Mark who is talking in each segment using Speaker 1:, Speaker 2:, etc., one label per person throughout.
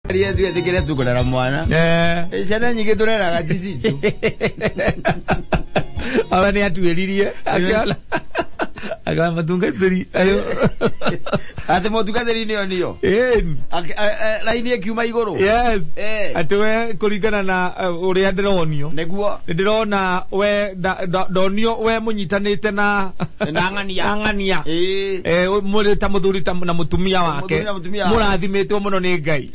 Speaker 1: Ria tu etikira tukolera mwana. Chana nyike turera gachisi tu.
Speaker 2: Abani atuelirie akala. Agora matungateri.
Speaker 1: Ate motungateri niyo. Laini ekiuma iguru.
Speaker 2: Yes. Atwe kuringana na uria ndironio.
Speaker 1: Neguo.
Speaker 2: Ndirona we donio we munyitanite na ngania. Muri ta muthuri ta na mutumia wake. Murathimitwo muno ni Ngai.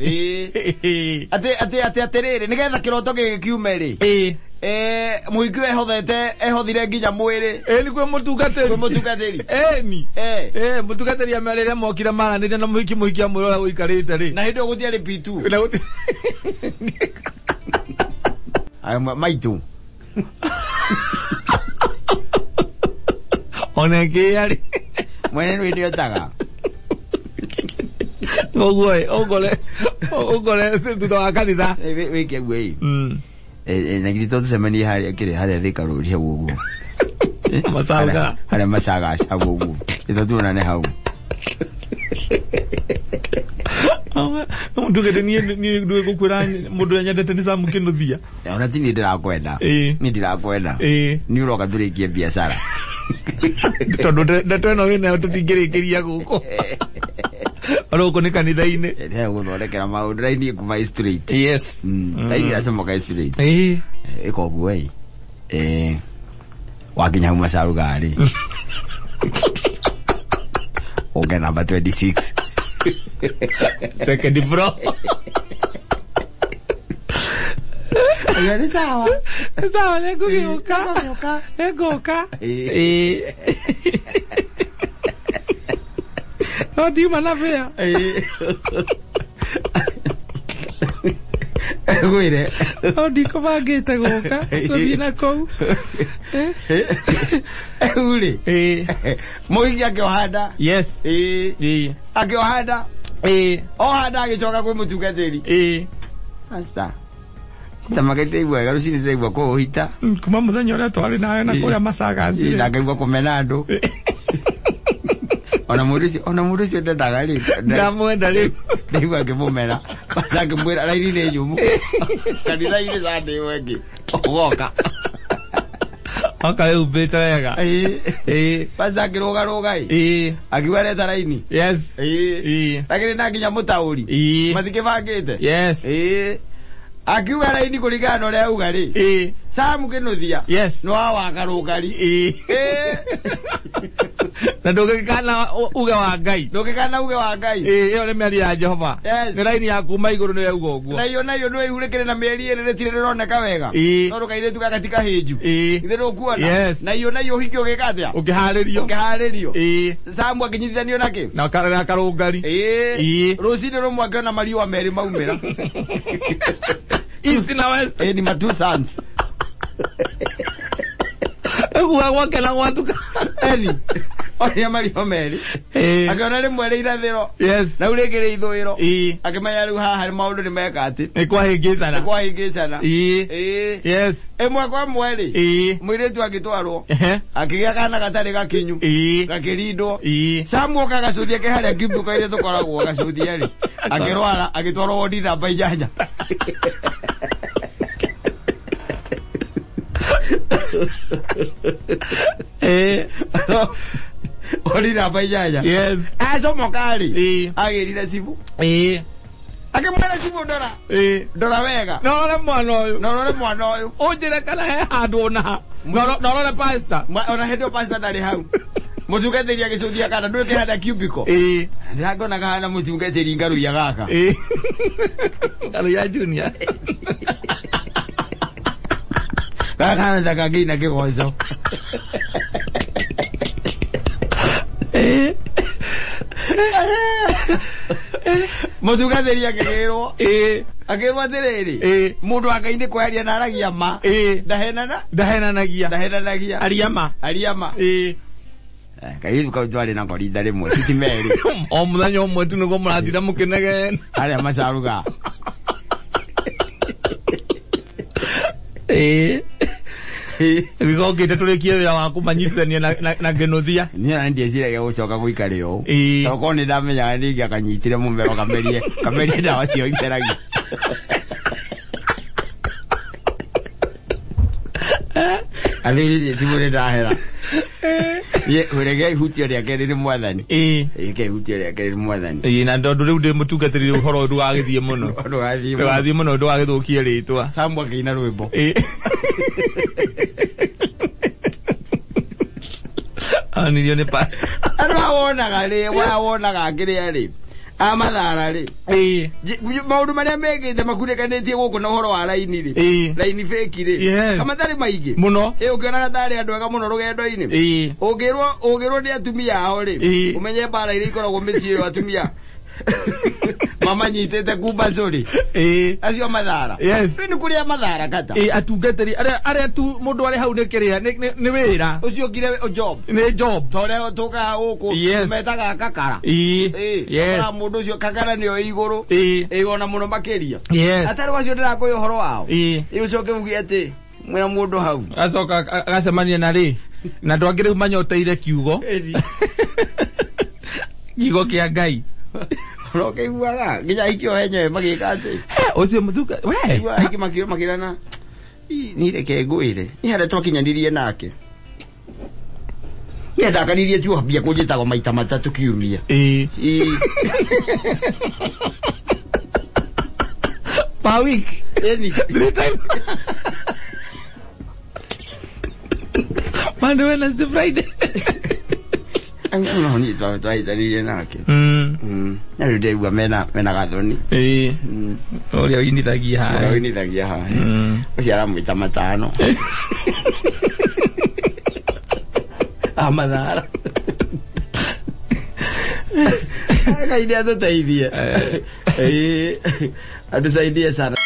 Speaker 1: Ate riri nigetha kiroto gikiume ri. Muiku ehothire nginya mwiri.
Speaker 2: Ni kwe mutungateri. Ni. Mutungateri amerere mokira maranire na muhikia mwira uikarite ri.
Speaker 1: Na hindo guthia ri pitu. Maitu.
Speaker 2: Oneke yari.
Speaker 1: Mwene ndio taga.
Speaker 2: Ogole tuto akanitha.
Speaker 1: Weke gwe. Na Kristo semani hari thika ruri hugo.
Speaker 2: Masaga.
Speaker 1: Hari masaga sabugu. Ito tuna ne hau.
Speaker 2: Mundu gete ni duwe gukura mundu anyandete ni samu kinuthia.
Speaker 1: Ona tini ndirakwenda. Ni ndirakwenda. Ni uroka turikie biashara.
Speaker 2: Tondu ndetweno wina tutingirikiria guko. Aroko ni kanitha-ini.
Speaker 1: Guthondekera maundu raini kuma street.
Speaker 2: Yes.
Speaker 1: Raini asomoka street. Iko guei. Wakinya masaru gari. Okay, number 26.
Speaker 2: Second bro.
Speaker 1: Ni sawa.
Speaker 2: Sawa lego goka. No di mana vea.
Speaker 1: Guire.
Speaker 2: Di ko bageta goka. So bina ko.
Speaker 1: Uli. Moigi akiohanda.
Speaker 2: Yes.
Speaker 1: Akiohanda. Ohanda agicoka kwi mutungateri. Asta. Tamakete igwa garucini ndegwa ko hita.
Speaker 2: Kuma muthenya uria twari nayo na kuria masagazi.
Speaker 1: Ndakaigwa kumena andu. Ona murusi ndendaga ri.
Speaker 2: Ndamwenda ri.
Speaker 1: Ndigwa ngimumera. Ndakimwira raini ni nyumu. Kanitha-ini sande wengi. Ogoka.
Speaker 2: Okay, ubeta wega.
Speaker 1: Pasa kiroga i. Akiwa reta raini.
Speaker 2: Yes.
Speaker 1: Lakini na nginya mutauri. Mathikibangite.
Speaker 2: Yes.
Speaker 1: Akiwa raini kuringana uria uga ri. Samu kinuthia.
Speaker 2: Yes.
Speaker 1: No awakarugari.
Speaker 2: Na ndugikana uge wa Ngai.
Speaker 1: Ndugikana uge wa Ngai.
Speaker 2: Iyo ni miari ya Jehova. Ni raini ya kuma iguru ni uga uguo.
Speaker 1: Na iyo no ihurikire na mieri ere tire roneka wega. No rukaire tuka katika heju. Ithe no kuona.
Speaker 2: Yes.
Speaker 1: Na iyo hikio gikatia. Ukiharirio. Samu akinyithanio nake.
Speaker 2: Na karugari.
Speaker 1: Rosine ro mwake na mariwa meri maumira.
Speaker 2: East na West.
Speaker 1: Ni my two sons.
Speaker 2: Wakela watuka.
Speaker 1: Oni amari omeri. Akona rimwe ri irathiro.
Speaker 2: Yes.
Speaker 1: Na uregere ithwiro. Akimenya riu haha ri maundu ni meka ati.
Speaker 2: Ni kwahingicana. Yes.
Speaker 1: Emwe kwa mweri. Mwiretu agitwarwo. Akigia kana gatari gakinyu. Gakirindo. Samu kagacuthia ke haria kibuko ire tukoragwo gacuthia ri. Akirwara agitwarwo wodi namba ijanja. Ori namba ijanja.
Speaker 2: Yes.
Speaker 1: Aso mokari. Agirire sibu. Akimwera sibu ndora. Ndora wega.
Speaker 2: Norore mwana uyu. Unjire kana he handu ona. Norore pastor.
Speaker 1: Ona hedo pastor ndari hau. Mutungateri agicuthia kana ndu kihanda cubicle. Ndagona kana mutungateri ngaru ya gaka.
Speaker 2: Ngaru ya junior.
Speaker 1: Kana ndakagina kigoco. Mutungateri akigirwo. Akirwo atiriri. Mundu akaine kwaria na aragia ma. Ndahenanagia. Ariama. Kai ko twari na kori dare mo sitimeri.
Speaker 2: O muthenya umwe tu niguo muratira mukinege.
Speaker 1: Aria macaruga.
Speaker 2: Wiko ngite tulikie wira waku manyitithania na genuthia.
Speaker 1: Ni andi eciragia gucoka guikare o. Toko ni ndamenya ndingi akanyitire mumero kamerie ndawa cio iteragia. Alili simure ndahera. Ye urege hutio ria kerire mwathani. Ke hutio ria kerire mwathani.
Speaker 2: Na ndondo riu ndi mutungatirire uhoro ndu wagithie muno. Wathie muno ndu wagithukie ritwa.
Speaker 1: Samwa kina rwimbo.
Speaker 2: Nilio ne pasta.
Speaker 1: Wawonaga kiria ri. Amathara ri. Maundu maria megite makurekanĩtie guku na uhoro wa raini ri. Raini fake ri. Kama tari maigi.
Speaker 2: Muno.
Speaker 1: Ukionaga tari andu ega muno rugendo-ini. Ugirwo ni atumia ao ri. Umenye bara iri ikoragwo micii yo atumia. Mama nyitete kumba zuri. Acio mathara. Ni kuria mathara kata.
Speaker 2: Atungatiri aria tu mundu ari hau nekeria ni wira.
Speaker 1: Ucio ngire job.
Speaker 2: Ni job.
Speaker 1: Tore tuka guku metaga kakara. Yes. Mundu ucio kakara ni o iguru. Igona muno makeria. Atari wacio ndirakuya uhoro wao. Ucoke mugie ati mwe mundu hau.
Speaker 2: Acoka agacemania na ri. Na ndwangire manyoteire kiugo. Kiugo kia Ngai.
Speaker 1: Roke iwaga nginya ikio henye magika ati
Speaker 2: ucio mutuka we
Speaker 1: iki makirana ni reke ngwire ni hara twakinyanirie nake ye ndakanirie tu hambia kunjitago maita matatu kiumia
Speaker 2: per week
Speaker 1: any
Speaker 2: time Monday, Wednesday, Friday.
Speaker 1: No ni twaitanirie nake na rĩu ndĩigua mena gathoni
Speaker 2: ũrĩa ũinithagia
Speaker 1: haha ũcio aramwĩta matano amathara Ngai nĩ atũteithie atusaidie sana.